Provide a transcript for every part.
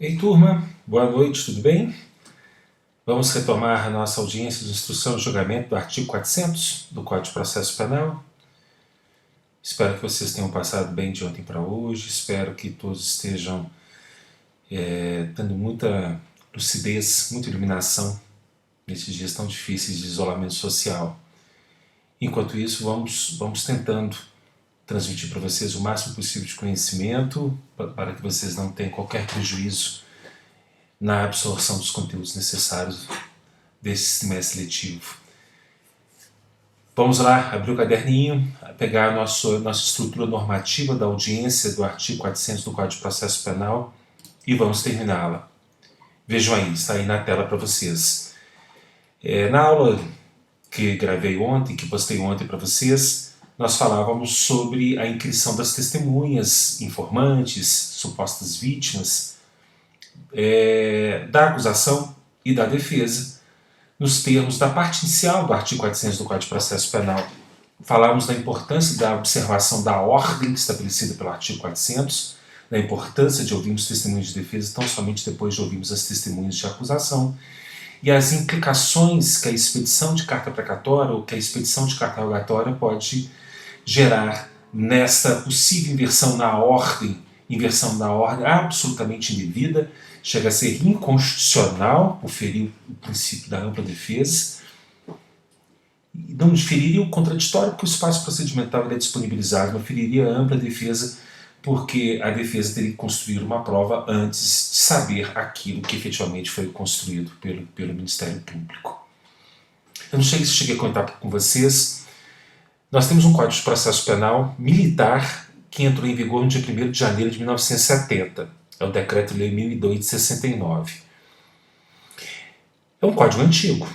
Ei, turma, boa noite, tudo bem? Vamos retomar a nossa audiência de instrução e julgamento do artigo 400 do Código de Processo Penal. Espero que vocês tenham passado bem de ontem para hoje, espero que todos estejam tendo muita lucidez, muita iluminação nesses dias tão difíceis de isolamento social. Enquanto isso, vamos tentando transmitir para vocês o máximo possível de conhecimento para que vocês não tenham qualquer prejuízo na absorção dos conteúdos necessários desse semestre letivo. Vamos lá, abrir o caderninho, pegar a nossa estrutura normativa da audiência do artigo 400 do Código de Processo Penal e vamos terminá-la. Vejam aí, está aí na tela para vocês. Na aula que gravei ontem, que postei ontem para vocês, nós falávamos sobre a inscrição das testemunhas, informantes, supostas vítimas, da acusação e da defesa, nos termos da parte inicial do artigo 400 do Código de Processo Penal. Falamos da importância da observação da ordem estabelecida pelo artigo 400, da importância de ouvirmos testemunhas de defesa tão somente depois de ouvirmos as testemunhas de acusação, e as implicações que a expedição de carta precatória ou que a expedição de carta rogatória pode gerar nesta possível inversão na ordem absolutamente indevida, chega a ser inconstitucional por ferir o princípio da ampla defesa, e não feriria o contraditório porque o espaço procedimental é disponibilizado, não feriria a ampla defesa porque a defesa teria que construir uma prova antes de saber aquilo que efetivamente foi construído pelo Ministério Público. Eu não sei se cheguei a comentar com vocês, nós temos um Código de Processo Penal militar que entrou em vigor no dia 1º de janeiro de 1970. É o Decreto-Lei 1002 de 69. É um código antigo,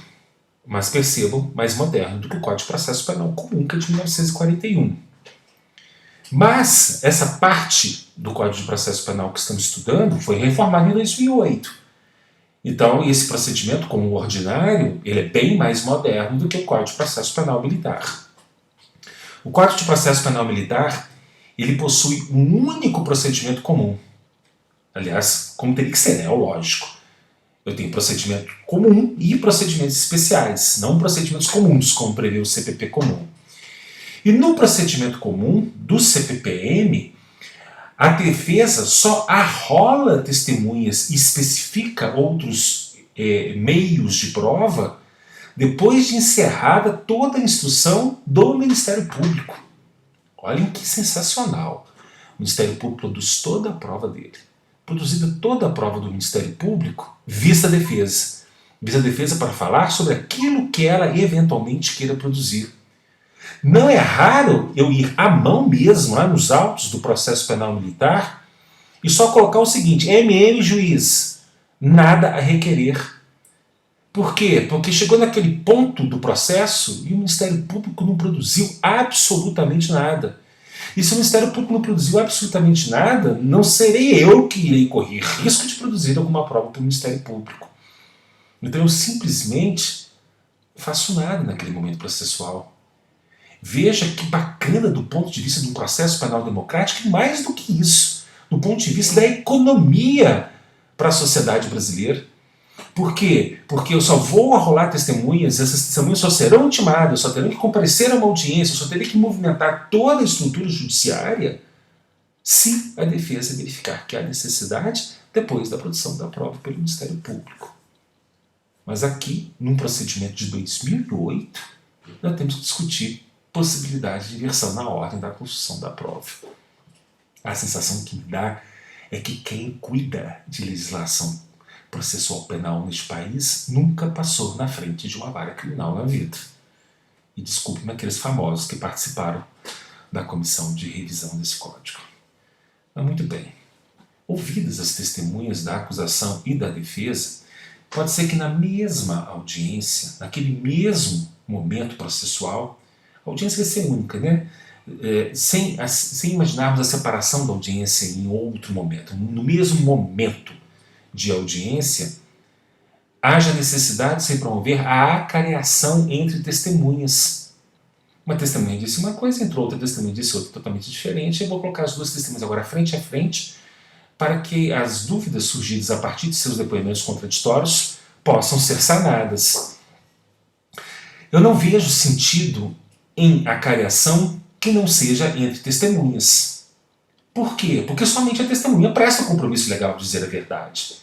mas percebam, mais moderno do que o Código de Processo Penal comum, que é de 1941. Mas essa parte do Código de Processo Penal que estamos estudando foi reformada em 2008. Então, esse procedimento comum ordinário, ele é bem mais moderno do que o Código de Processo Penal militar. O Código de Processo Penal militar, ele possui um único procedimento comum. Aliás, como teria que ser, né? Lógico. Eu tenho procedimento comum e procedimentos especiais, não procedimentos comuns, como prevê o CPP comum. E no procedimento comum do CPPM, a defesa só arrola testemunhas e especifica outros meios de prova depois de encerrada toda a instrução do Ministério Público. Olhem que sensacional. O Ministério Público produz toda a prova dele. Produzida toda a prova do Ministério Público, vista a defesa. Vista a defesa para falar sobre aquilo que ela eventualmente queira produzir. Não é raro eu ir à mão mesmo, lá nos autos do processo penal militar, e só colocar o seguinte: MM juiz, nada a requerer. Por quê? Porque chegou naquele ponto do processo e o Ministério Público não produziu absolutamente nada. E se o Ministério Público não produziu absolutamente nada, não serei eu que irei correr risco de produzir alguma prova para o Ministério Público. Então eu simplesmente faço nada naquele momento processual. Veja que bacana do ponto de vista de um processo penal democrático, e mais do que isso, do ponto de vista da economia para a sociedade brasileira. Por quê? Porque eu só vou arrolar testemunhas, essas testemunhas só serão intimadas, só terão que comparecer a uma audiência, só terei que movimentar toda a estrutura judiciária se a defesa verificar que há necessidade depois da produção da prova pelo Ministério Público. Mas aqui, num procedimento de 2008, nós temos que discutir possibilidade de inversão na ordem da construção da prova. A sensação que me dá é que quem cuida de legislação processual penal neste país nunca passou na frente de uma vara criminal na vida. E desculpem aqueles famosos que participaram da comissão de revisão desse código. Mas muito bem. Ouvidas as testemunhas da acusação e da defesa, pode ser que na mesma audiência, naquele mesmo momento processual, a audiência vai ser única, né? Sem imaginarmos a separação da audiência em outro momento. No mesmo momento de audiência, haja necessidade de se promover a acareação entre testemunhas. Uma testemunha disse uma coisa, entrou outra testemunha disse outra totalmente diferente. Eu vou colocar as duas testemunhas agora frente a frente para que as dúvidas surgidas a partir de seus depoimentos contraditórios possam ser sanadas. Eu não vejo sentido em acariação que não seja entre testemunhas. Por quê? Porque somente a testemunha presta o compromisso legal de dizer a verdade.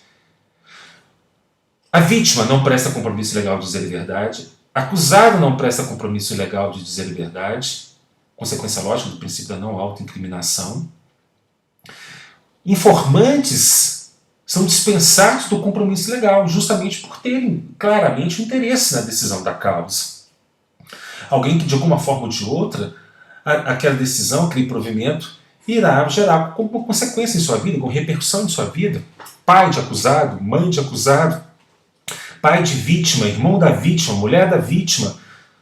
A vítima não presta compromisso legal de dizer a verdade, acusado não presta compromisso legal de dizer a verdade, consequência lógica do princípio da não autoincriminação. Informantes são dispensados do compromisso legal, justamente por terem claramente interesse na decisão da causa. Alguém que, de alguma forma ou de outra, aquela decisão, aquele provimento, irá gerar como consequência em sua vida, com repercussão em sua vida. Pai de acusado, mãe de acusado, pai de vítima, irmão da vítima, mulher da vítima.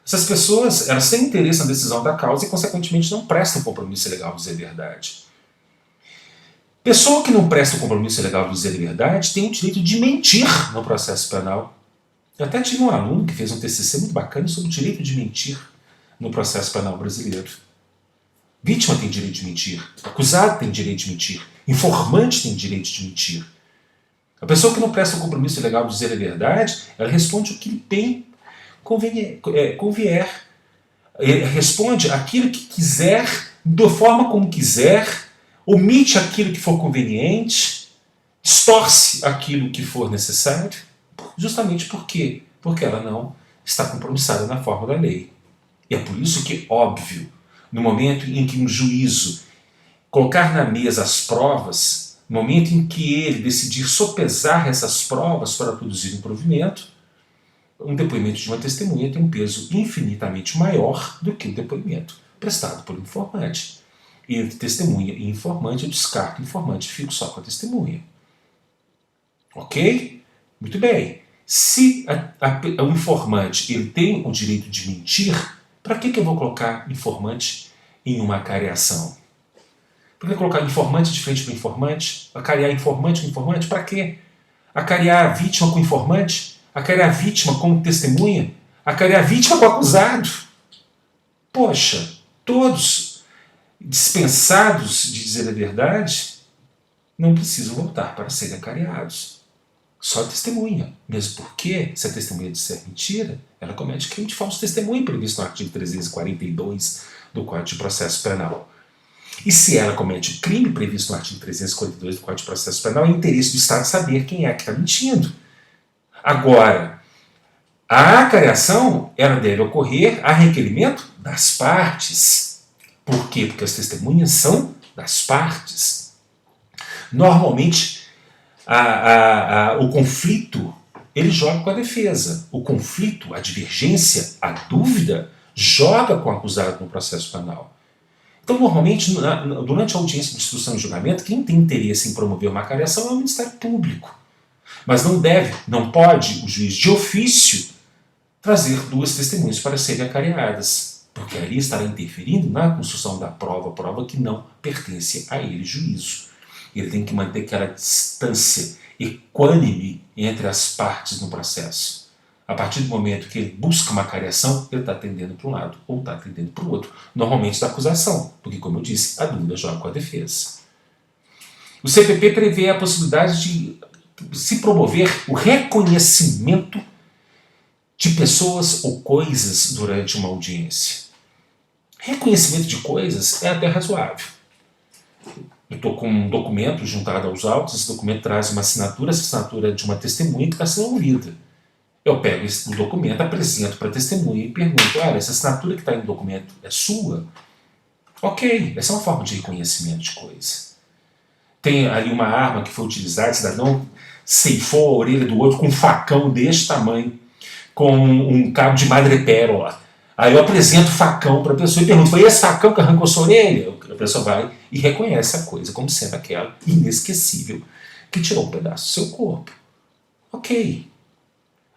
Essas pessoas, elas têm interesse na decisão da causa e, consequentemente, não prestam compromisso legal de dizer a verdade. Pessoa que não presta o compromisso legal de dizer a verdade tem o direito de mentir no processo penal. Eu até tive um aluno que fez um TCC muito bacana sobre o direito de mentir no processo penal brasileiro. Vítima tem direito de mentir, acusado tem direito de mentir, informante tem direito de mentir. A pessoa que não presta o compromisso legal de dizer a verdade, ela responde o que lhe bem convier. Responde aquilo que quiser, da forma como quiser, omite aquilo que for conveniente, distorce aquilo que for necessário, justamente por quê? Porque ela não está compromissada na forma da lei. E é por isso que, óbvio, no momento em que um juízo colocar na mesa as provas, no momento em que ele decidir sopesar essas provas para produzir um provimento, um depoimento de uma testemunha tem um peso infinitamente maior do que o depoimento prestado por informante. Entre testemunha e informante, eu descarto o informante e fico só com a testemunha. Ok? Muito bem. Se o informante ele tem o direito de mentir, para que eu vou colocar informante em uma acariação? Por que colocar informante de frente para informante? Acariar informante com informante? Para quê? Acariar a vítima com informante? Acariar a vítima com testemunha? Acariar a vítima com acusado? Poxa, todos dispensados de dizer a verdade não precisam voltar para serem acariados. Só a testemunha. Mesmo porque, se a testemunha disser mentira, ela comete crime de falso testemunho previsto no artigo 342 do Código de Processo Penal. E se ela comete o crime previsto no artigo 342 do Código de Processo Penal, é interesse do Estado saber quem é que está mentindo. Agora, a acariação ela deve ocorrer a requerimento das partes. Por quê? Porque as testemunhas são das partes. Normalmente, o conflito ele joga com a defesa. O conflito, a divergência, a dúvida joga com o acusado no processo penal. Então, normalmente, durante a audiência de instrução e julgamento, quem tem interesse em promover uma acariação é o Ministério Público. Mas não pode o juiz de ofício trazer duas testemunhas para serem acariadas, porque ali estará interferindo na construção da prova que não pertence a ele, juízo. Ele tem que manter aquela distância equânime entre as partes no processo. A partir do momento que ele busca uma acariação, ele está atendendo para um lado ou está atendendo para o outro. Normalmente da acusação, porque, como eu disse, a dúvida joga com a defesa. O CPP prevê a possibilidade de se promover o reconhecimento de pessoas ou coisas durante uma audiência. Reconhecimento de coisas é até razoável. Eu estou com um documento juntado aos autos, esse documento traz uma assinatura, essa assinatura é de uma testemunha que está sendo ouvida. Eu pego o documento, apresento para a testemunha e pergunto, olha, essa assinatura que está no documento é sua? Ok, essa é uma forma de reconhecimento de coisa. Tem ali uma arma que foi utilizada, o cidadão ceifou a orelha do outro com um facão deste tamanho, com um cabo de madrepérola. Aí eu apresento o facão para a pessoa e pergunto, foi esse facão que arrancou sua orelha? A pessoa vai e reconhece a coisa como sendo aquela inesquecível que tirou um pedaço do seu corpo. Ok.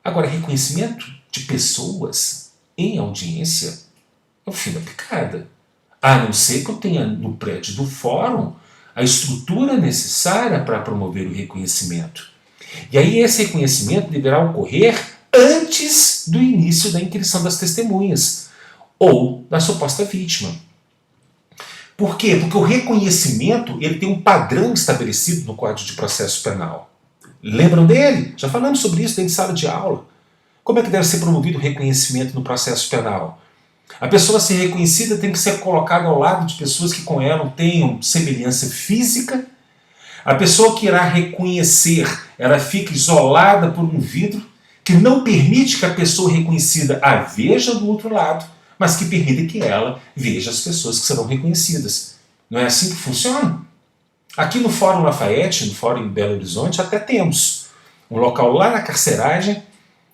Agora, reconhecimento de pessoas em audiência é o fim da picada. A não ser que eu tenha no prédio do fórum a estrutura necessária para promover o reconhecimento. E aí esse reconhecimento deverá ocorrer antes do início da inquirição das testemunhas ou da suposta vítima. Por quê? Porque o reconhecimento ele tem um padrão estabelecido no Código de Processo Penal. Lembram dele? Já falamos sobre isso dentro de sala de aula. Como é que deve ser promovido o reconhecimento no processo penal? A pessoa a ser reconhecida tem que ser colocada ao lado de pessoas que com ela tenham semelhança física. A pessoa que irá reconhecer, ela fica isolada por um vidro que não permite que a pessoa reconhecida a veja do outro lado, mas que permite que ela veja as pessoas que serão reconhecidas. Não é assim que funciona? Aqui no Fórum Lafayette, no Fórum em Belo Horizonte, até temos um local lá na carceragem.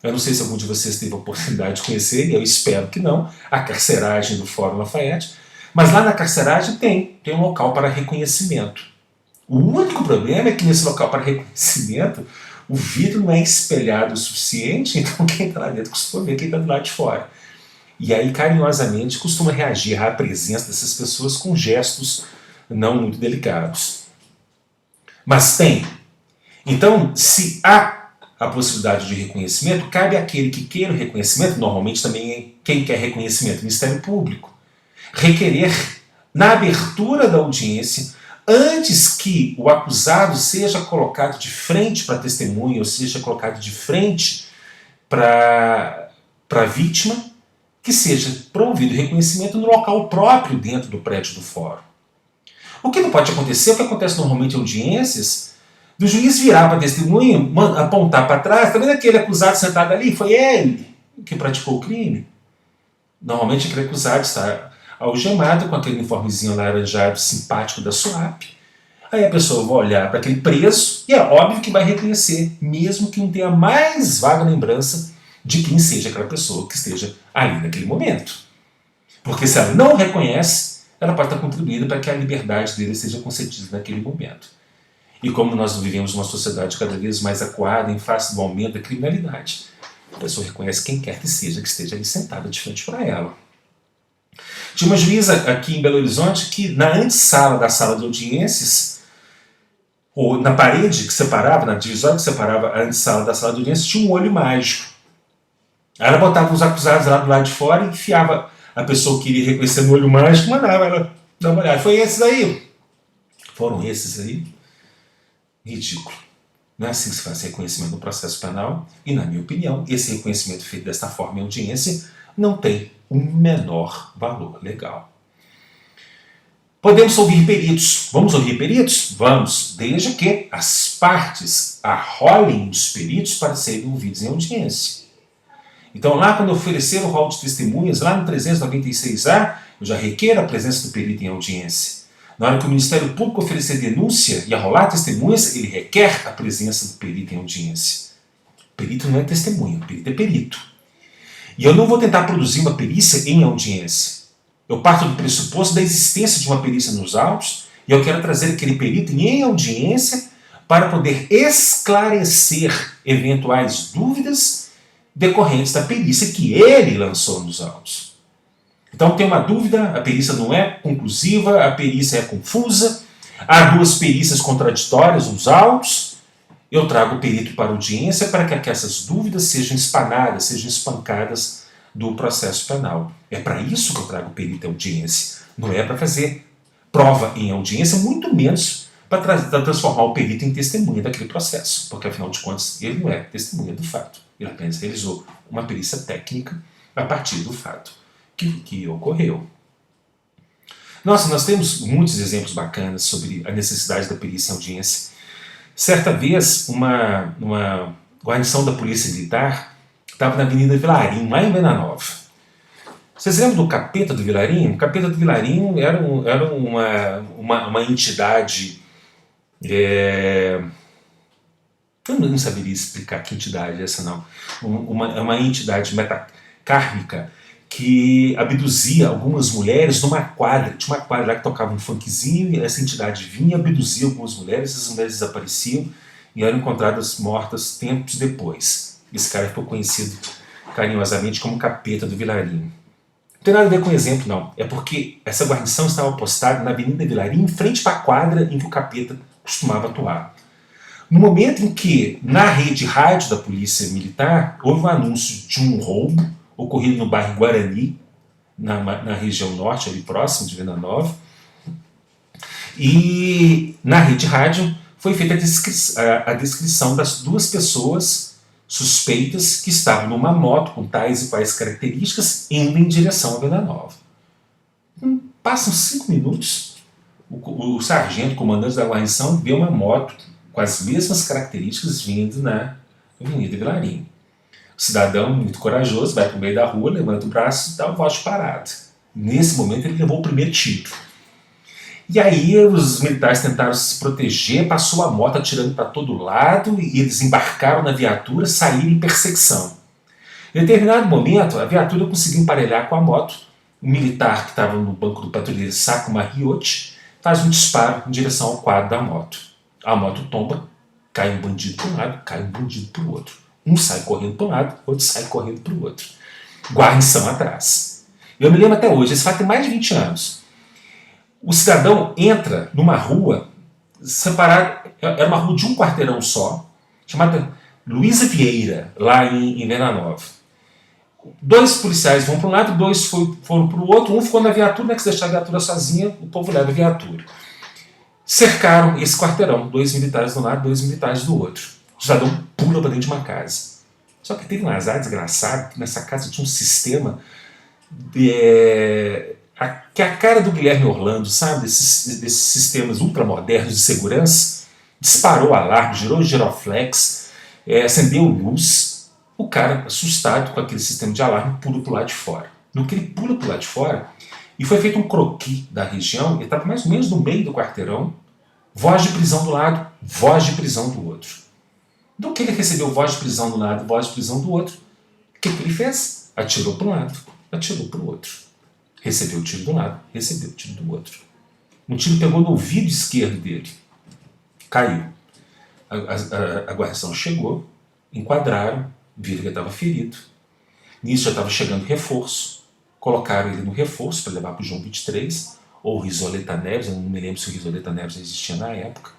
Eu não sei se algum de vocês teve a oportunidade de conhecer, e eu espero que não, a carceragem do Fórum Lafayette, mas lá na carceragem tem um local para reconhecimento. O único problema é que nesse local para reconhecimento, o vidro não é espelhado o suficiente, então quem está lá dentro costuma ver quem está do lado de fora. E aí, carinhosamente, costuma reagir à presença dessas pessoas com gestos não muito delicados. Mas tem. Então, se há a possibilidade de reconhecimento, cabe àquele que queira o reconhecimento, normalmente também é quem quer reconhecimento, o Ministério Público, requerer, na abertura da audiência, antes que o acusado seja colocado de frente para a testemunha, ou seja colocado de frente para a vítima, que seja promovido o reconhecimento no local próprio dentro do prédio do fórum. O que não pode acontecer, o que acontece normalmente em audiências, do juiz virar para a testemunha, apontar para trás, está vendo aquele acusado sentado ali? Foi ele que praticou o crime. Normalmente aquele acusado está algemado com aquele uniformezinho laranjado simpático da SUAP. Aí a pessoa vai olhar para aquele preso e é óbvio que vai reconhecer, mesmo que não tenha a mais vaga lembrança de quem seja aquela pessoa que esteja ali naquele momento. Porque se ela não o reconhece, ela pode estar contribuindo para que a liberdade dele seja concedida naquele momento. E como nós vivemos uma sociedade cada vez mais acuada em face do aumento da criminalidade, a pessoa reconhece quem quer que esteja ali sentada de frente para ela. Tinha uma juíza aqui em Belo Horizonte que, na antessala da sala de audiências, ou na parede que separava, na divisória que separava a antessala da sala de audiências, tinha um olho mágico. Aí ela botava os acusados lá do lado de fora e enfiava a pessoa que iria reconhecer no olho mágico, mandava ela dar uma olhada. Foi esses aí? Foram esses aí? Ridículo. Não é assim que se faz reconhecimento no processo penal e, na minha opinião, esse reconhecimento feito desta forma em audiência não tem o menor valor legal. Podemos ouvir peritos. Vamos ouvir peritos? Vamos, desde que as partes arrolem os peritos para serem ouvidos em audiência. Então, lá quando oferecer o rol de testemunhas, lá no 396A, eu já requeiro a presença do perito em audiência. Na hora que o Ministério Público oferecer denúncia e arrolar testemunhas, ele requer a presença do perito em audiência. Perito não é testemunha, perito é perito. E eu não vou tentar produzir uma perícia em audiência. Eu parto do pressuposto da existência de uma perícia nos autos e eu quero trazer aquele perito em audiência para poder esclarecer eventuais dúvidas decorrentes da perícia que ele lançou nos autos. Então tem uma dúvida, a perícia não é conclusiva, a perícia é confusa, há duas perícias contraditórias nos autos, eu trago o perito para a audiência para que essas dúvidas sejam espanadas, sejam espancadas do processo penal. É para isso que eu trago o perito à audiência, não é para fazer prova em audiência, muito menos para transformar o perito em testemunha daquele processo, porque afinal de contas ele não é testemunha do fato, ele apenas realizou uma perícia técnica a partir do fato que ocorreu. Nossa, nós temos muitos exemplos bacanas sobre a necessidade da perícia em audiência. Certa vez, uma guarnição da Polícia Militar estava na Avenida Vilarinho, lá em Venda Nova. Vocês lembram do Capeta do Vilarinho? O Capeta do Vilarinho era uma entidade... eu não saberia explicar que entidade é essa, não. Uma entidade metacármica que abduzia algumas mulheres numa quadra. Tinha uma quadra lá que tocava um funkzinho, e essa entidade vinha, abduzia algumas mulheres, essas mulheres desapareciam e eram encontradas mortas tempos depois. Esse cara ficou conhecido carinhosamente como Capeta do Vilarinho. Não tem nada a ver com o exemplo, não. É porque essa guarnição estava postada na Avenida Vilarinho, em frente para a quadra em que o Capeta costumava atuar. No momento em que, na rede rádio da Polícia Militar, houve um anúncio de um roubo ocorrido no bairro Guarani, na região norte, ali próximo de Venda Nova, E na rede rádio foi feita a descrição das duas pessoas suspeitas que estavam numa moto com tais e quais características indo em direção à Venda Nova. Passam 5 minutos, o sargento, comandante da guarnição, vê uma moto com as mesmas características vindo na Avenida Vilarinho. O cidadão, muito corajoso, vai para o meio da rua, levanta o braço e dá uma voz de parada. Nesse momento ele levou o primeiro tiro. E aí os militares tentaram se proteger, passou a moto atirando para todo lado e eles embarcaram na viatura, saíram em perseguição. Em determinado momento, a viatura conseguiu emparelhar com a moto. O militar que estava no banco do patrulheiro saca uma riote, faz um disparo em direção ao quadro da moto. A moto tomba, cai um bandido para um lado, cai um bandido para o outro. Um sai correndo para um lado, outro sai correndo para o outro. Guarnição atrás. Eu me lembro até hoje, esse fato tem mais de 20 anos. O cidadão entra numa rua separada, era uma rua de um quarteirão só, chamada Luísa Vieira, lá em Venda Nova. 2 policiais vão para um lado, 2 foram para o outro, um ficou na viatura, não é que se deixar a viatura sozinha, o povo leva a viatura. Cercaram esse quarteirão, 2 militares de um lado, 2 militares do outro. O cidadão pula para dentro de uma casa. Só que teve um azar desgraçado, que nessa casa tinha um sistema que é a cara do Guilherme Orlando, sabe? Desses sistemas ultramodernos de segurança. Disparou alarme, girou giroflex, acendeu luz. O cara, assustado com aquele sistema de alarme, pula para o lado de fora. No que ele pula para o lado de fora, e foi feito um croquis da região, ele estava mais ou menos no meio do quarteirão, voz de prisão do lado, voz de prisão do outro. Do que ele recebeu voz de prisão do lado, voz de prisão do outro, o que ele fez? Atirou para um lado, atirou para o outro. Recebeu o tiro de um lado, recebeu o tiro do outro. Um tiro pegou no ouvido esquerdo dele. Caiu. A guarnição chegou, enquadraram, viram que ele estava ferido. Nisso já estava chegando reforço. Colocaram ele no reforço para levar para o João 23, ou Risoleta Neves, eu não me lembro se o Risoleta Neves existia na época.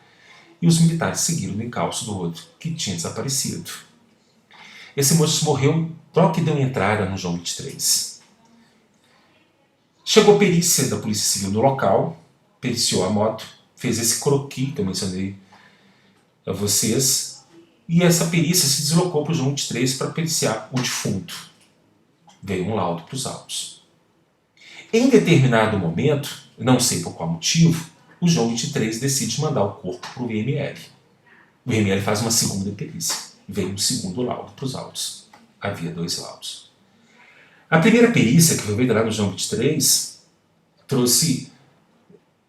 E os militares seguiram no encalço do outro, que tinha desaparecido. Esse moço morreu logo que deu entrada no João 23. Chegou a perícia da Polícia Civil no local, periciou a moto, fez esse croquis que eu mencionei a vocês, e essa perícia se deslocou para o João 23 para periciar o defunto. Veio um laudo para os autos. Em determinado momento, não sei por qual motivo, o João 23 decide mandar o corpo para o IML. O IML faz uma segunda perícia. Veio um segundo laudo para os autos. Havia 2 laudos. A primeira perícia, que foi feita lá no João 23, trouxe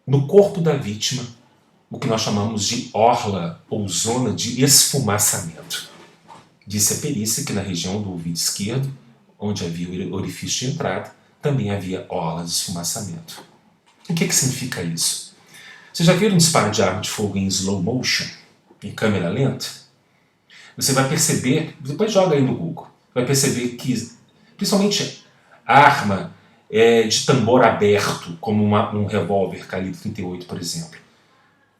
no corpo da vítima o que nós chamamos de orla ou zona de esfumaçamento. Disse a perícia que na região do ouvido esquerdo, onde havia o orifício de entrada, também havia orla de esfumaçamento. O que significa isso? Você já viu um disparo de arma de fogo em slow motion, em câmera lenta? Você vai perceber, depois joga aí no Google, vai perceber que, principalmente a arma de tambor aberto, como um revólver calibre 38, por exemplo,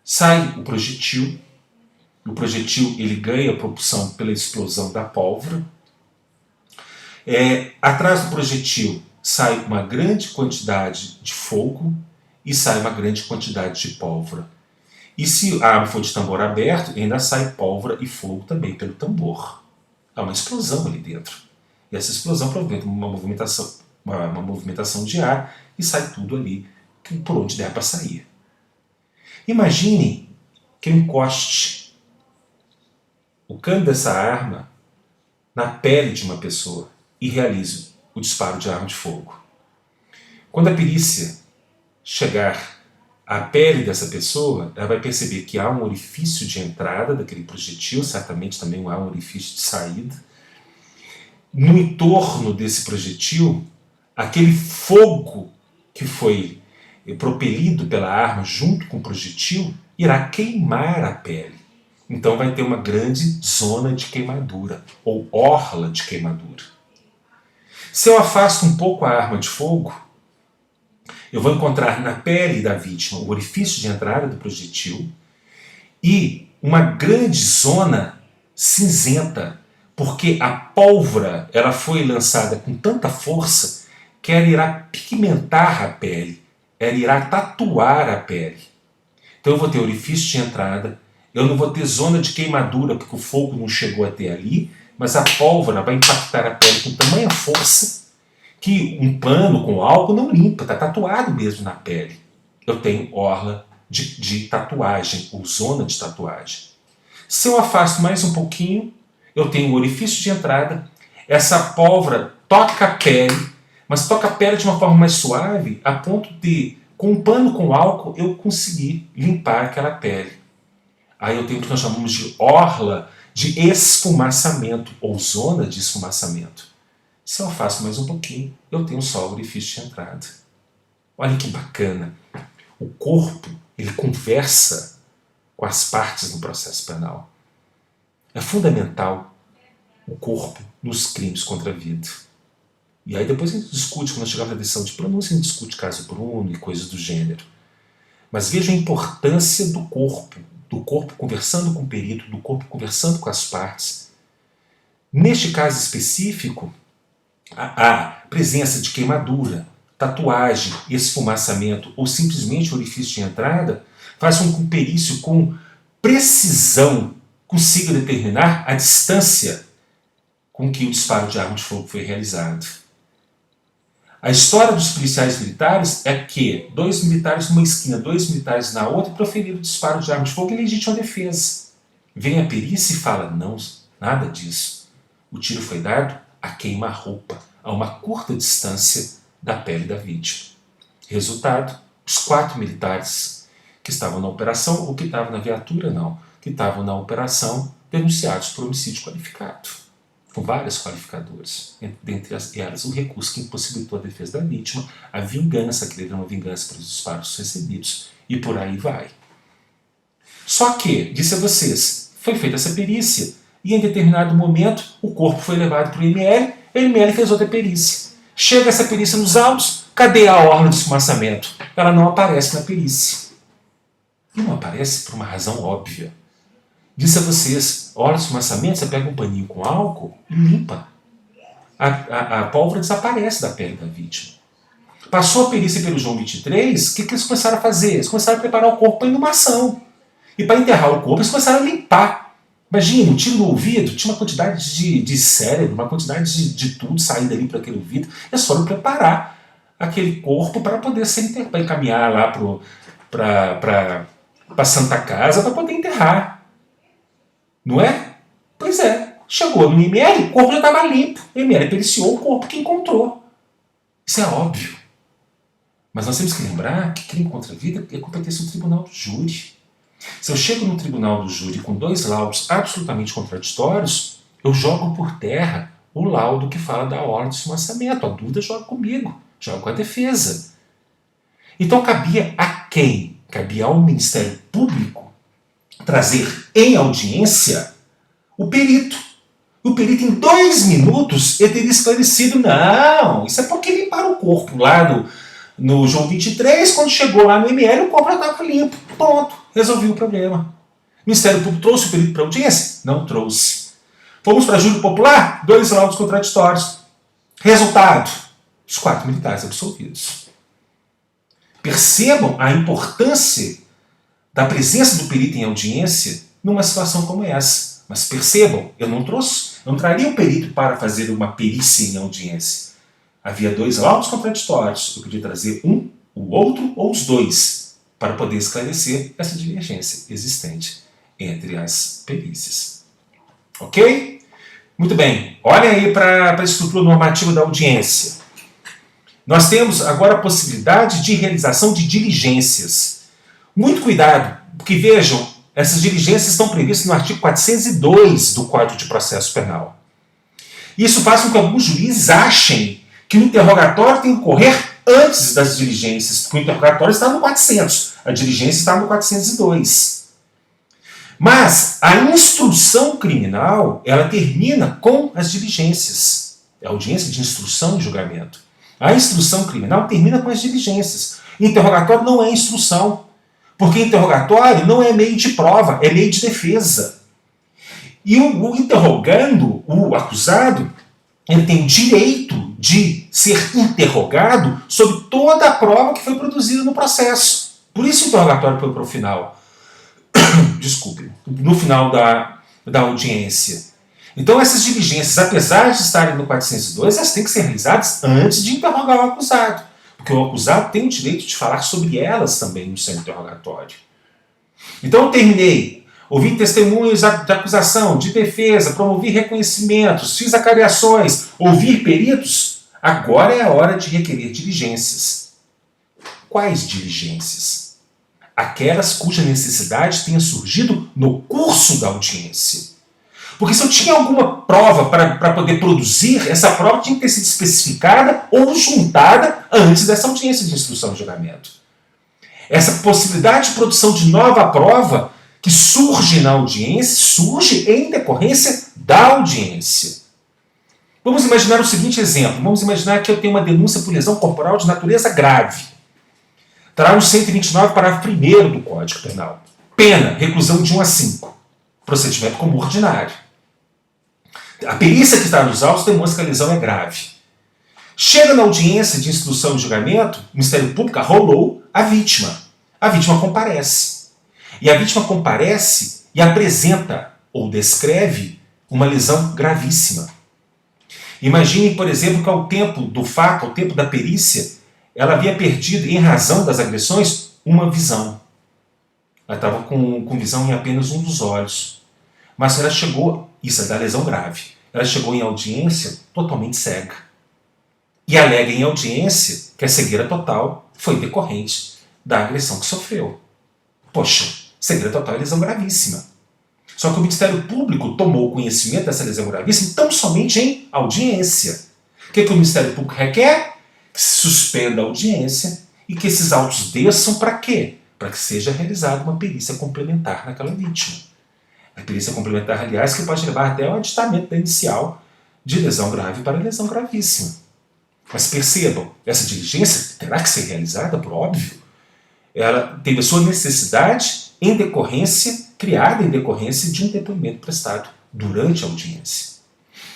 sai o projetil ele ganha propulsão pela explosão da pólvora, atrás do projetil sai uma grande quantidade de fogo e sai uma grande quantidade de pólvora. E se a arma for de tambor aberto, ainda sai pólvora e fogo também pelo tambor. Há uma explosão ali dentro. E essa explosão provoca uma movimentação de ar e sai tudo ali por onde der para sair. Imagine que eu encoste o cano dessa arma na pele de uma pessoa e realize o disparo de arma de fogo. Quando a perícia chegar à pele dessa pessoa, ela vai perceber que há um orifício de entrada daquele projetil, certamente também há um orifício de saída. No entorno desse projetil, aquele fogo que foi propelido pela arma junto com o projetil irá queimar a pele. Então vai ter uma grande zona de queimadura, ou orla de queimadura. Se eu afasto um pouco a arma de fogo, eu vou encontrar na pele da vítima o orifício de entrada do projetil e uma grande zona cinzenta, porque a pólvora ela foi lançada com tanta força que ela irá pigmentar a pele, ela irá tatuar a pele. Então eu vou ter orifício de entrada, eu não vou ter zona de queimadura porque o fogo não chegou até ali, mas a pólvora vai impactar a pele com tamanha força que um pano com álcool não limpa, está tatuado mesmo na pele. Eu tenho orla de tatuagem, ou zona de tatuagem. Se eu afasto mais um pouquinho, eu tenho um orifício de entrada, essa pólvora toca a pele, mas toca a pele de uma forma mais suave, a ponto de, com um pano com álcool, eu conseguir limpar aquela pele. Aí eu tenho o que nós chamamos de orla de esfumaçamento, ou zona de esfumaçamento. Se eu afasto mais um pouquinho, eu tenho só o orifício de entrada. Olha que bacana. O corpo, ele conversa com as partes no processo penal. É fundamental o corpo nos crimes contra a vida. E aí depois a gente discute, quando nós chegamos à decisão de pronúncia, a gente discute caso Bruno e coisas do gênero. Mas veja a importância do corpo conversando com o perito, do corpo conversando com as partes. Neste caso específico, a presença de queimadura, tatuagem, esfumaçamento ou simplesmente orifício de entrada faz com que o perício com precisão consiga determinar a distância com que o disparo de arma de fogo foi realizado. A história dos policiais militares é que 2 militares numa esquina, 2 militares na outra, proferiram o disparo de arma de fogo em legítima defesa. Vem a perícia e fala, não, nada disso. O tiro foi dado a queima-roupa, a uma curta distância da pele da vítima. Resultado, os 4 militares que estavam na operação, ou que estavam na viatura, não, que estavam na operação, denunciados por homicídio qualificado, com várias qualificadoras, dentre elas o recurso que impossibilitou a defesa da vítima, a vingança, querer uma vingança pelos disparos recebidos, e por aí vai. Só que, disse a vocês, foi feita essa perícia, e em determinado momento o corpo foi levado para o IML, a IML fez outra perícia. Chega essa perícia nos autos, cadê a orla de esfumaçamento? Ela não aparece na perícia. E não aparece por uma razão óbvia. Disse a vocês, orla de esfumaçamento, você pega um paninho com álcool e limpa. A pólvora desaparece da pele da vítima. Passou a perícia pelo João 23, o que eles começaram a fazer? Eles começaram a preparar o corpo para inumação. E para enterrar o corpo, eles começaram a limpar. Imagina, um tiro no ouvido, tinha uma quantidade de cérebro, uma quantidade de tudo saindo ali para aquele ouvido. Eles foram preparar aquele corpo para poder ser para encaminhar lá para Santa Casa para poder enterrar. Não é? Pois é. Chegou no IML, o corpo já estava limpo. O IML periciou o corpo que encontrou. Isso é óbvio. Mas nós temos que lembrar que crime contra a vida é competência do tribunal do júri. Se eu chego no tribunal do júri com 2 laudos absolutamente contraditórios, eu jogo por terra o laudo que fala da ordem de esfumaçamento. A dúvida joga comigo, joga com a defesa. Então cabia a quem? Cabia ao Ministério Público trazer em audiência o perito. O perito, em 2 minutos, ele teria esclarecido, não, isso é porque limparam o corpo lá no João 23, quando chegou lá no ML, o corpo já estava limpo. Ponto. Resolvi o problema. O Ministério Público trouxe o perito para audiência? Não trouxe. Fomos para júri popular? 2 laudos contraditórios. Resultado? Os 4 militares absolvidos. Percebam a importância da presença do perito em audiência numa situação como essa. Mas percebam, eu não traria o perito para fazer uma perícia em audiência. Havia 2 laudos contraditórios. Eu podia trazer um, o outro ou os 2 para poder esclarecer essa divergência existente entre as perícias. Ok? Muito bem. Olhem aí para a estrutura normativa da audiência. Nós temos agora a possibilidade de realização de diligências. Muito cuidado, porque vejam, essas diligências estão previstas no artigo 402 do Código de Processo Penal. Isso faz com que alguns juízes achem que o interrogatório tem que ocorrer antes das diligências, porque o interrogatório está no 400, a diligência está no 402. Mas a instrução criminal, ela termina com as diligências. É a audiência de instrução e julgamento. A instrução criminal termina com as diligências. Interrogatório não é instrução, porque interrogatório não é meio de prova, é meio de defesa. E o interrogando, o acusado, ele tem o direito de ser interrogado sobre toda a prova que foi produzida no processo. Por isso o interrogatório foi para o final. Desculpe. No final da audiência. Então essas diligências, apesar de estarem no 402, elas têm que ser realizadas antes de interrogar o acusado. Porque o acusado tem o direito de falar sobre elas também no seu interrogatório. Então eu terminei. Ouvi testemunhos de acusação, de defesa, promovi reconhecimentos, fiz acariações, ouvi peritos. Agora é a hora de requerer diligências. Quais diligências? Aquelas cuja necessidade tenha surgido no curso da audiência. Porque se eu tinha alguma prova para poder produzir, essa prova tinha que ter sido especificada ou juntada antes dessa audiência de instrução de julgamento. Essa possibilidade de produção de nova prova que surge na audiência, surge em decorrência da audiência. Vamos imaginar o seguinte exemplo. Vamos imaginar que eu tenho uma denúncia por lesão corporal de natureza grave. Está no 129, parágrafo 1º do Código Penal. Pena, reclusão de 1 a 5. Procedimento como ordinário. A perícia que está nos autos demonstra que a lesão é grave. Chega na audiência de instrução de julgamento, o Ministério Público arrolou a vítima. A vítima comparece. E a vítima comparece e apresenta ou descreve uma lesão gravíssima. Imagine, por exemplo, que ao tempo do fato, ao tempo da perícia, ela havia perdido, em razão das agressões, uma visão. Ela estava com visão em apenas um dos olhos. Mas ela chegou, isso é da lesão grave, ela chegou em audiência totalmente cega. E alega em audiência que a cegueira total foi decorrente da agressão que sofreu. Poxa, cegueira total é lesão gravíssima. Só que o Ministério Público tomou conhecimento dessa lesão gravíssima tão somente em audiência. O que o Ministério Público requer? Que se suspenda a audiência e que esses autos desçam para quê? Para que seja realizada uma perícia complementar naquela vítima. A perícia complementar, aliás, que pode levar até o aditamento da inicial de lesão grave para lesão gravíssima. Mas percebam, essa diligência terá que ser realizada, por óbvio. Ela teve a sua necessidade em decorrência, criada em decorrência de um depoimento prestado durante a audiência.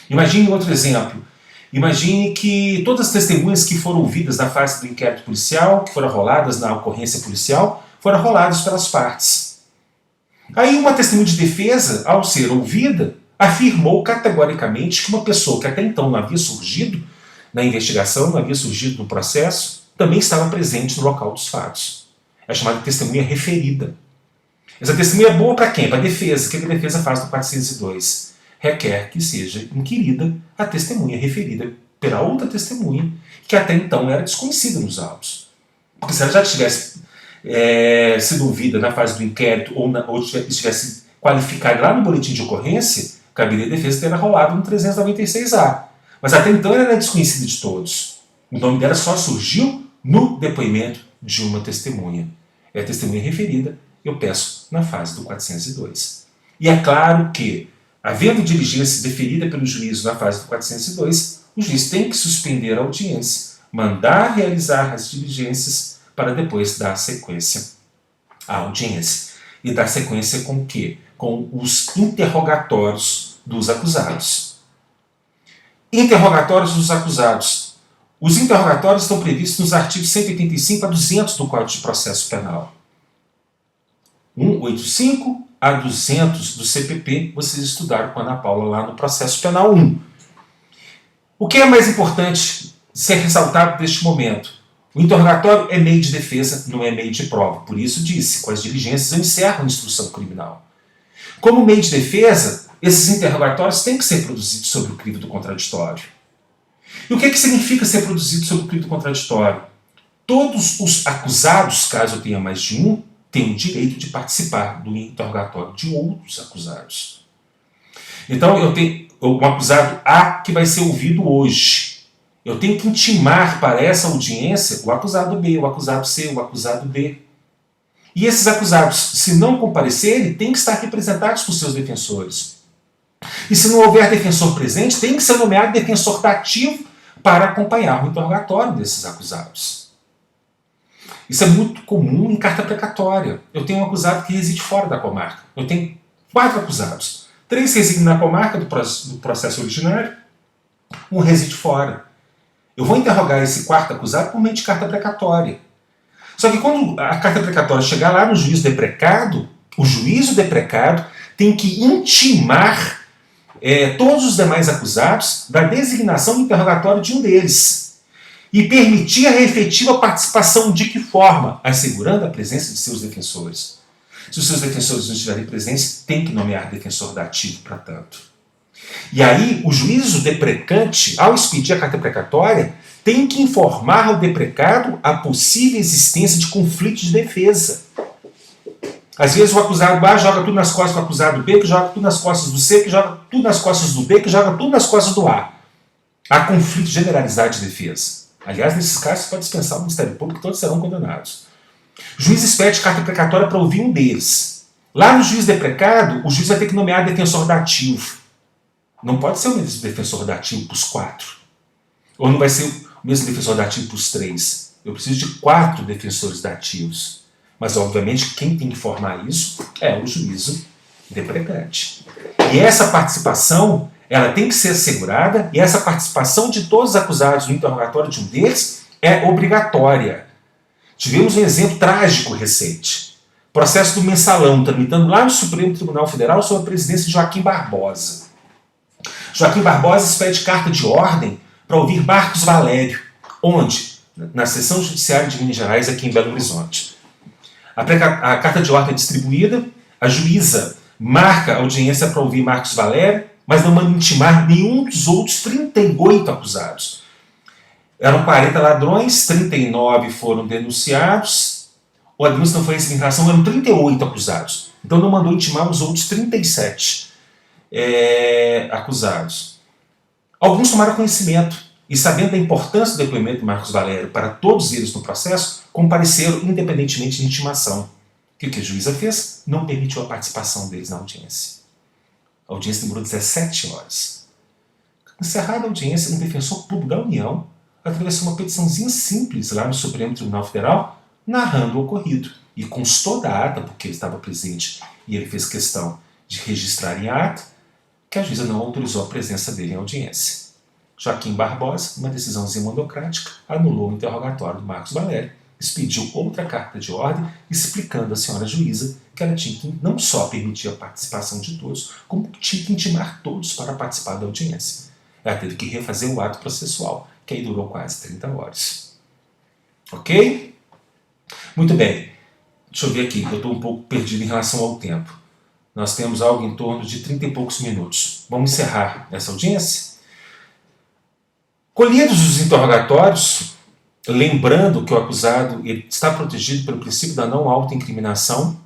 Imagine outro exemplo. Imagine que todas as testemunhas que foram ouvidas na fase do inquérito policial, que foram roladas na ocorrência policial, foram roladas pelas partes. Aí uma testemunha de defesa, ao ser ouvida, afirmou categoricamente que uma pessoa que até então não havia surgido na investigação, não havia surgido no processo, também estava presente no local dos fatos. É chamada de testemunha referida. Essa testemunha é boa para quem? Para a defesa. O que a defesa faz no 402? Requer que seja inquirida a testemunha referida pela outra testemunha, que até então era desconhecida nos autos. Porque se ela já tivesse sido ouvida na fase do inquérito ou estivesse qualificada lá no boletim de ocorrência, caberia a defesa ter rolado no 396A. Mas até então ela era desconhecida de todos. O nome dela só surgiu no depoimento de uma testemunha. É a testemunha referida, eu peço na fase do 402. E é claro que, havendo diligência deferida pelo juízo na fase do 402, o juiz tem que suspender a audiência, mandar realizar as diligências para depois dar sequência à audiência. E dar sequência com o quê? Com os interrogatórios dos acusados. Interrogatórios dos acusados. Os interrogatórios estão previstos nos artigos 185 a 200 do Código de Processo Penal. 185 a 200 do CPP, vocês estudaram com a Ana Paula lá no Processo Penal 1. O que é mais importante ser ressaltado neste momento? O interrogatório é meio de defesa, não é meio de prova. Por isso disse, com as diligências eu encerro a instrução criminal. Como meio de defesa, esses interrogatórios têm que ser produzidos sobre o crivo do contraditório. E o que significa ser produzido sobre o crivo do contraditório? Todos os acusados, caso eu tenha mais de um, têm o direito de participar do interrogatório de outros acusados. Então eu tenho um acusado A que vai ser ouvido hoje. Eu tenho que intimar para essa audiência o acusado B, o acusado C, o acusado D. E esses acusados, se não comparecerem, têm que estar representados por seus defensores. E se não houver defensor presente, tem que ser nomeado defensor dativo para acompanhar o interrogatório desses acusados. Isso é muito comum em carta precatória. Eu tenho um acusado que reside fora da comarca. Eu tenho 4 acusados. 3 residem na comarca do processo originário, 1 reside fora. Eu vou interrogar esse 4º acusado por meio de carta precatória. Só que quando a carta precatória chegar lá no juízo deprecado, o juízo deprecado tem que intimar todos os demais acusados da designação do interrogatório de um deles e permitir a efetiva participação de que forma? Assegurando a presença de seus defensores. Se os seus defensores não estiverem presentes, tem que nomear defensor dativo para tanto. E aí, o juízo deprecante, ao expedir a carta precatória, tem que informar ao deprecado a possível existência de conflito de defesa. Às vezes o acusado A joga tudo nas costas do acusado B, que joga tudo nas costas do C, que joga tudo nas costas do B, que joga tudo nas costas do A. Há conflito generalizado de defesa. Aliás, nesses casos, você pode dispensar o Ministério Público, todos serão condenados. O juiz expede carta precatória para ouvir um deles. Lá no juiz deprecado, o juiz vai ter que nomear defensor dativo. Não pode ser o mesmo defensor dativo para os 4. Ou não vai ser o mesmo defensor dativo para os 3. Eu preciso de 4 defensores dativos. Mas, obviamente, quem tem que formar isso é o juízo deprecante. E essa participação, ela tem que ser assegurada, e essa participação de todos os acusados no interrogatório de um deles é obrigatória. Tivemos um exemplo trágico recente. Processo do Mensalão, tramitando lá no Supremo Tribunal Federal sob a presidência de Joaquim Barbosa. Joaquim Barbosa expede carta de ordem para ouvir Marcos Valério. Onde? Na Seção Judiciária de Minas Gerais, aqui em Belo Horizonte. A carta de ordem é distribuída, a juíza marca a audiência para ouvir Marcos Valério, mas não manda intimar nenhum dos outros 38 acusados. Eram 40 ladrões, 39 foram denunciados, ou a denúncia não foi recebida em relação, eram 38 acusados. Então não mandou intimar os outros 37 acusados. Alguns tomaram conhecimento e, sabendo da importância do depoimento de Marcos Valério para todos eles no processo, compareceram independentemente de intimação. O que a juíza fez? Não permitiu a participação deles na audiência. A audiência demorou 17 horas. Encerrada a audiência, um defensor público da União atravessou uma petiçãozinha simples lá no Supremo Tribunal Federal, narrando o ocorrido. E constou da ata, porque ele estava presente e ele fez questão de registrar em ata, que a juíza não autorizou a presença dele em audiência. Joaquim Barbosa, uma decisãozinha monocrática, anulou o interrogatório do Marcos Valério, expediu outra carta de ordem explicando à senhora juíza que ela tinha que não só permitir a participação de todos, como tinha que intimar todos para participar da audiência. Ela teve que refazer o ato processual, que aí durou quase 30 horas. Ok? Muito bem. Deixa eu ver aqui, eu estou um pouco perdido em relação ao tempo. Nós temos algo em torno de 30 e poucos minutos. Vamos encerrar essa audiência? Colhidos os interrogatórios, lembrando que o acusado ele está protegido pelo princípio da não autoincriminação,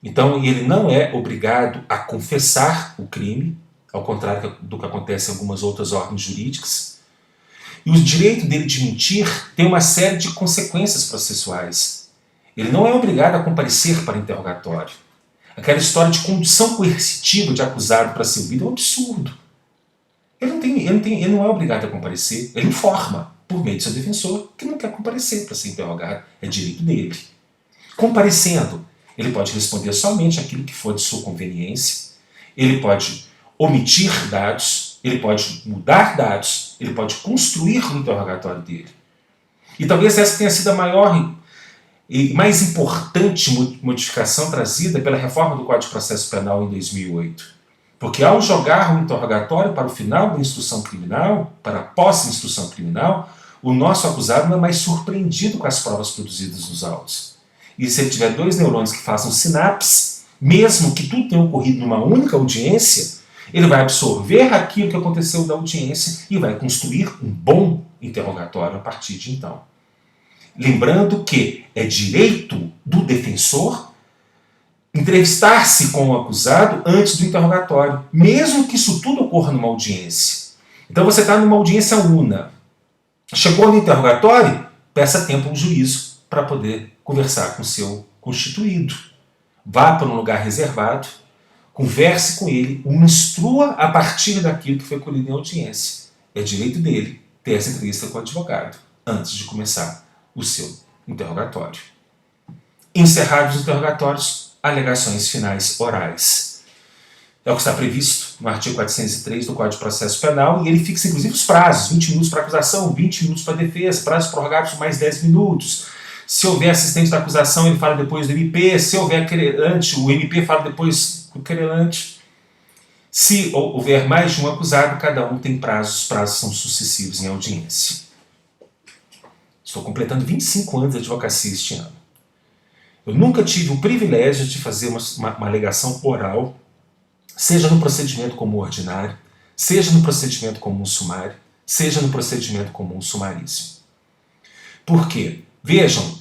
então ele não é obrigado a confessar o crime, ao contrário do que acontece em algumas outras ordens jurídicas. E o direito dele de mentir tem uma série de consequências processuais. Ele não é obrigado a comparecer para interrogatório. Aquela história de condução coercitiva de acusado para ser ouvido é um absurdo. Ele não é obrigado a comparecer, ele informa, por meio de seu defensor, que não quer comparecer para ser interrogado, é direito dele. Comparecendo, ele pode responder somente aquilo que for de sua conveniência, ele pode omitir dados, ele pode mudar dados, ele pode construir o interrogatório dele. E talvez essa tenha sido a maior e mais importante modificação trazida pela reforma do Código de Processo Penal em 2008. Porque ao jogar o interrogatório para o final da instrução criminal, para a pós-instrução criminal, o nosso acusado não é mais surpreendido com as provas produzidas nos autos. E se ele tiver 2 neurônios que façam sinapse, mesmo que tudo tenha ocorrido numa única audiência, ele vai absorver aquilo que aconteceu da audiência e vai construir um bom interrogatório a partir de então. Lembrando que é direito do defensor entrevistar-se com o acusado antes do interrogatório, mesmo que isso tudo ocorra numa audiência. Então você está numa audiência una. Chegou no interrogatório, peça tempo ao juízo para poder conversar com o seu constituído. Vá para um lugar reservado, converse com ele, o instrua a partir daquilo que foi colhido em audiência. É direito dele ter essa entrevista com o advogado antes de começar o seu interrogatório. Encerrados os interrogatórios, alegações finais orais. É o que está previsto no artigo 403 do Código de Processo Penal, e ele fixa inclusive os prazos, 20 minutos para acusação, 20 minutos para defesa, prazos prorrogados por mais 10 minutos, Se houver assistente da acusação, ele fala depois do MP. Se houver querelante, o MP fala depois do querelante. Se houver mais de um acusado, cada um tem prazos. Os prazos são sucessivos em audiência. Estou completando 25 anos de advocacia este ano. Eu nunca tive o privilégio de fazer uma alegação oral, seja no procedimento comum ordinário, seja no procedimento comum sumário, seja no procedimento comum sumaríssimo. Por quê? Vejam,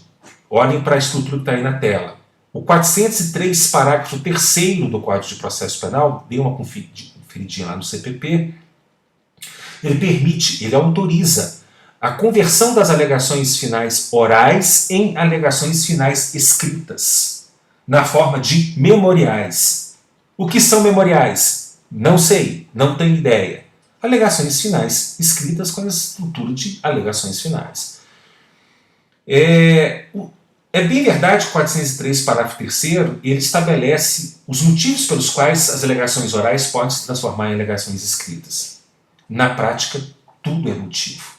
olhem para a estrutura que está aí na tela. O 403, parágrafo 3º do Código de Processo Penal, dei uma conferidinha lá no CPP, ele autoriza a conversão das alegações finais orais em alegações finais escritas, na forma de memoriais. O que são memoriais? Não sei, não tenho ideia. Alegações finais escritas com a estrutura de alegações finais. É bem verdade que o 403, parágrafo 3º, ele estabelece os motivos pelos quais as alegações orais podem se transformar em alegações escritas. Na prática, tudo é motivo.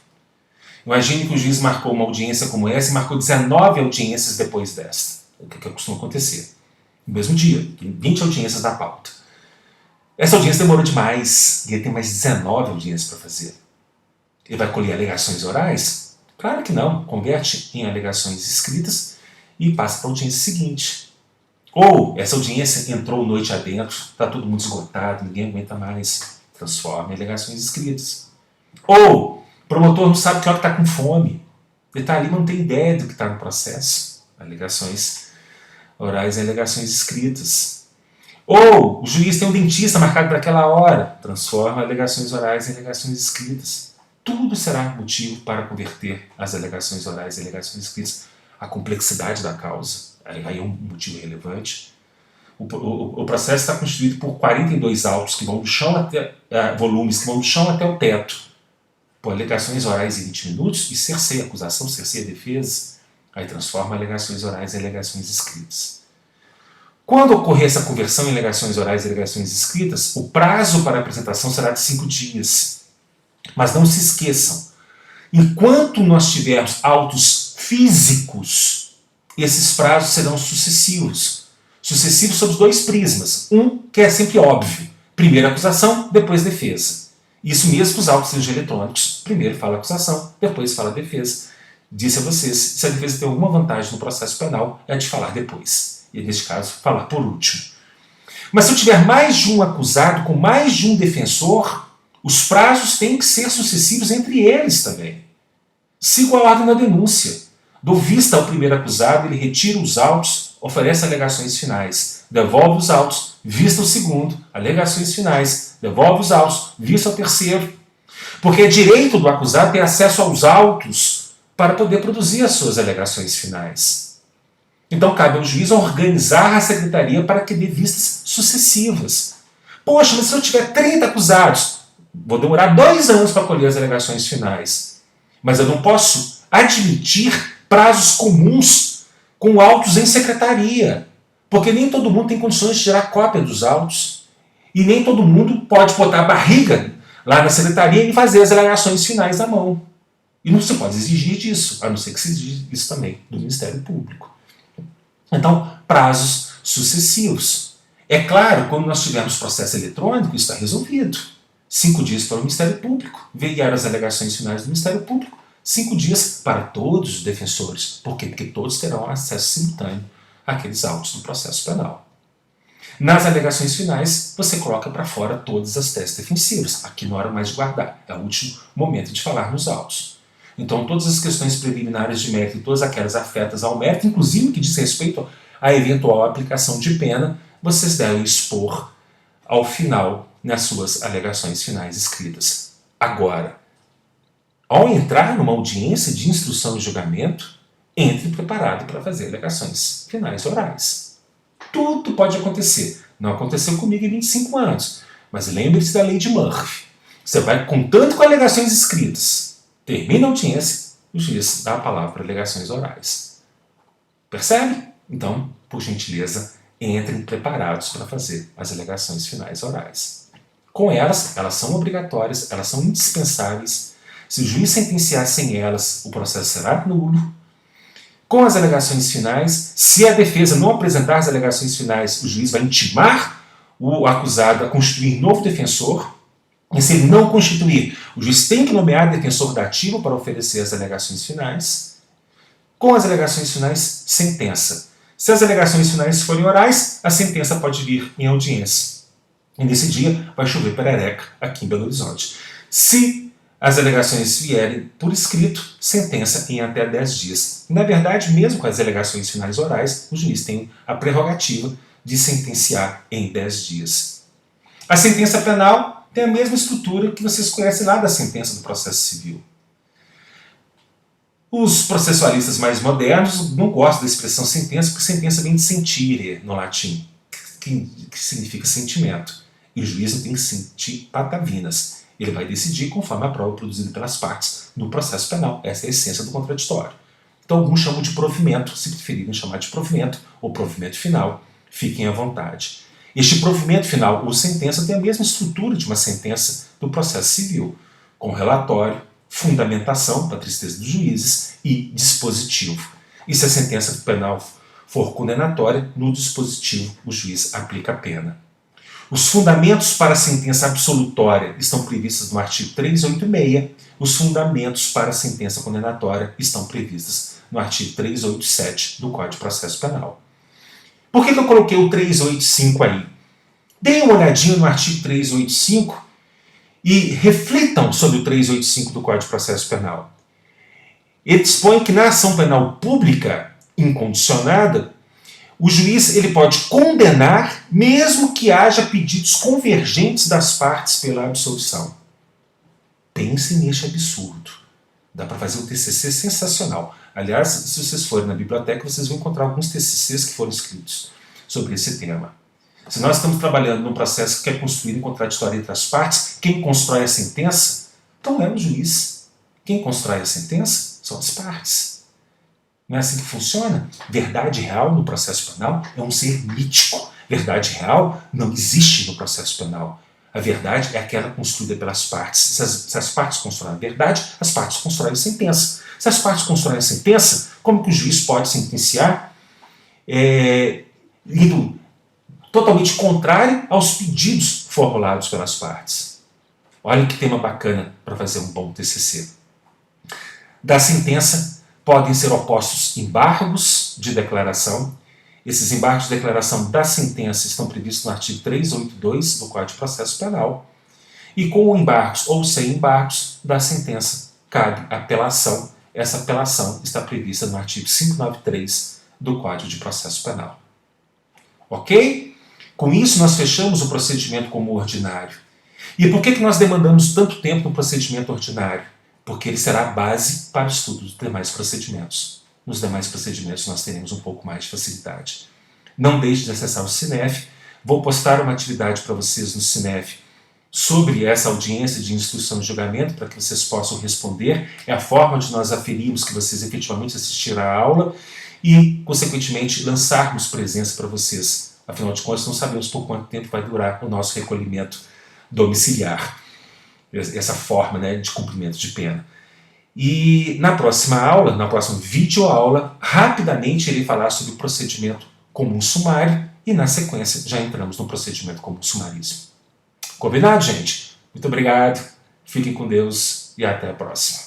Imagine que o juiz marcou uma audiência como essa e marcou 19 audiências depois desta. O que costuma acontecer? No mesmo dia, 20 audiências na pauta. Essa audiência demorou demais e ele tem mais 19 audiências para fazer. Ele vai colher alegações orais? Claro que não. Converte em alegações escritas e passa para a audiência seguinte. Ou essa audiência entrou noite adentro, está todo mundo esgotado, ninguém aguenta mais. Transforma em alegações escritas. Ou o promotor não sabe que hora está com fome. Ele está ali, mas não tem ideia do que está no processo. Alegações orais e alegações escritas. Ou o juiz tem um dentista marcado para aquela hora. Transforma alegações orais em alegações escritas. Tudo será motivo para converter as alegações orais em alegações escritas. A complexidade da causa, aí é um motivo relevante. O processo está constituído por 42 autos que vão do chão até volumes que vão do chão até o teto. Por alegações orais em 20 minutos e cerceia a acusação, cerceia a defesa, aí transforma alegações orais em alegações escritas. Quando ocorrer essa conversão em alegações orais e alegações escritas, o prazo para a apresentação será de 5 dias. Mas não se esqueçam, enquanto nós tivermos autos físicos, esses prazos serão sucessivos. Sucessivos sob 2 prismas. Um que é sempre óbvio. Primeiro acusação, depois defesa. Isso mesmo que os autos sejam eletrônicos. Primeiro fala a acusação, depois fala a defesa. Disse a vocês, se a defesa tem alguma vantagem no processo penal, é de falar depois. E neste caso, falar por último. Mas se eu tiver mais de um acusado com mais de um defensor, os prazos têm que ser sucessivos entre eles também. Sigo a ordem da denúncia. Dou vista ao primeiro acusado, ele retira os autos, oferece alegações finais, devolve os autos, vista o segundo, alegações finais, devolve os autos, vista o terceiro. Porque é direito do acusado ter acesso aos autos para poder produzir as suas alegações finais. Então cabe ao juiz organizar a secretaria para que dê vistas sucessivas. Poxa, mas se eu tiver 30 acusados, vou demorar 2 anos para colher as alegações finais. Mas eu não posso admitir prazos comuns com autos em secretaria. Porque nem todo mundo tem condições de tirar cópia dos autos. E nem todo mundo pode botar a barriga lá na secretaria e fazer as alegações finais na mão. E não se pode exigir disso, a não ser que se exija isso também do Ministério Público. Então, prazos sucessivos. É claro, quando nós tivermos processo eletrônico, isso está resolvido. 5 dias para o Ministério Público, velar as alegações finais do Ministério Público, 5 dias para todos os defensores. Por quê? Porque todos terão acesso simultâneo àqueles autos do processo penal. Nas alegações finais, você coloca para fora todas as teses defensivas. Aqui não é hora mais de guardar, é o último momento de falar nos autos. Então, todas as questões preliminares de mérito e todas aquelas afetas ao mérito, inclusive que diz respeito à eventual aplicação de pena, vocês devem expor ao final nas suas alegações finais escritas. Agora, ao entrar numa audiência de instrução e julgamento, entre preparado para fazer alegações finais orais. Tudo pode acontecer. Não aconteceu comigo em 25 anos, mas lembre-se da lei de Murphy. Você vai contando com alegações escritas. Termina a audiência, o juiz dá a palavra para alegações orais. Percebe? Então, por gentileza, entrem preparados para fazer as alegações finais orais. Com elas são obrigatórias, elas são indispensáveis. Se o juiz sentenciar sem elas, o processo será nulo. Com as alegações finais, se a defesa não apresentar as alegações finais, o juiz vai intimar o acusado a constituir novo defensor. E se ele não constituir, o juiz tem que nomear defensor dativo para oferecer as alegações finais. Com as alegações finais, sentença. Se as alegações finais forem orais, a sentença pode vir em audiência. E nesse dia vai chover perereca aqui em Belo Horizonte. Se as alegações vierem por escrito, sentença em até 10 dias. Na verdade, mesmo com as alegações finais orais, o juiz tem a prerrogativa de sentenciar em 10 dias. A sentença penal tem a mesma estrutura que vocês conhecem lá da sentença do processo civil. Os processualistas mais modernos não gostam da expressão sentença, porque sentença vem de sentire, no latim, que significa sentimento. E o juiz não tem que sentir patavinas. Ele vai decidir conforme a prova produzida pelas partes no processo penal. Essa é a essência do contraditório. Então alguns chamam de provimento, se preferirem chamar de provimento ou provimento final, fiquem à vontade. Este provimento final ou sentença tem a mesma estrutura de uma sentença do processo civil, com relatório, fundamentação, para a tristeza dos juízes, e dispositivo. E se a sentença penal for condenatória, no dispositivo o juiz aplica a pena. Os fundamentos para a sentença absolutória estão previstos no artigo 386, os fundamentos para a sentença condenatória estão previstos no artigo 387 do Código de Processo Penal. Por que eu coloquei o 385 aí? Deem uma olhadinha no artigo 385 e reflitam sobre o 385 do Código de Processo Penal. Ele dispõe que na ação penal pública incondicionada, o juiz ele pode condenar mesmo que haja pedidos convergentes das partes pela absolução. Pensem neste absurdo. Dá para fazer um TCC sensacional. Aliás, se vocês forem na biblioteca, vocês vão encontrar alguns TCCs que foram escritos sobre esse tema. Se nós estamos trabalhando num processo que é construído em contraditório entre as partes, quem constrói a sentença não é o juiz. Quem constrói a sentença são as partes. Não é assim que funciona? Verdade real no processo penal é um ser mítico. Verdade real não existe no processo penal. A verdade é aquela construída pelas partes. Se as partes constroem a verdade, as partes constroem a sentença. Se as partes constroem a sentença, como que o juiz pode sentenciar indo totalmente contrário aos pedidos formulados pelas partes? Olha que tema bacana para fazer um bom TCC. Da sentença podem ser opostos embargos de declaração. Esses embargos de declaração da sentença estão previstos no artigo 382 do Código de Processo Penal. E com embargos ou sem embargos da sentença cabe apelação. Essa apelação está prevista no artigo 593 do Código de Processo Penal. Ok? Com isso nós fechamos o procedimento como ordinário. E por que nós demandamos tanto tempo no procedimento ordinário? Porque ele será a base para o estudo dos demais procedimentos. Nos demais procedimentos nós teremos um pouco mais de facilidade. Não deixe de acessar o Cinef. Vou postar uma atividade para vocês no Cinef sobre essa audiência de instrução de julgamento para que vocês possam responder. É a forma de nós aferirmos que vocês efetivamente assistiram à aula e, consequentemente, lançarmos presença para vocês. Afinal de contas, não sabemos por quanto tempo vai durar o nosso recolhimento domiciliar. Essa forma, de cumprimento de pena. E na próxima aula, na próxima videoaula, rapidamente irei falar sobre o procedimento comum sumário e na sequência já entramos no procedimento comum sumaríssimo. Combinado, gente? Muito obrigado, fiquem com Deus e até a próxima.